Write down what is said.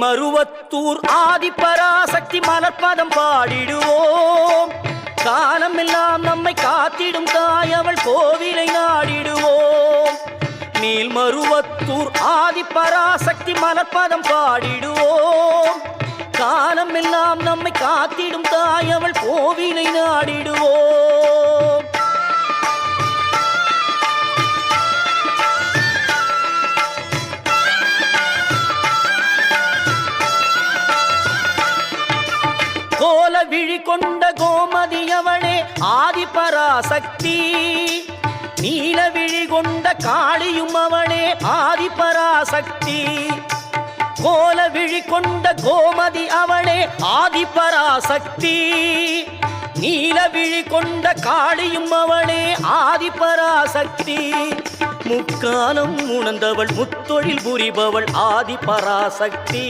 மேல்மருவத்தூர் ஆதிபராசக்தி மலர்பதம் பாடிடுவோம். காலமெல்லாம் நம்மை காத்திடும் தாய் அவள் கோவிலை நாடிடுவோம். மேல்மருவத்தூர் ஆதிபராசக்தி மலர்பதம் பாடிடுவோம். காலமெல்லாம் நம்மை காத்திடும் தாய் அவள் கோவிலை நாடிடுவோம். கோல விழி கொண்ட கோமதியவளே ஆதிபராசக்தி. நீல விழி கொண்ட காளியும் அவளே ஆதிபராசக்தி. கோல விழி கொண்ட கோமதி அவளே ஆதிபராசக்தி. நீல விழி கொண்ட காளியும் அவளே ஆதிபராசக்தி. முக்காலம் உணர்ந்தவள் முத்தொழில் புரிபவள் ஆதிபராசக்தி.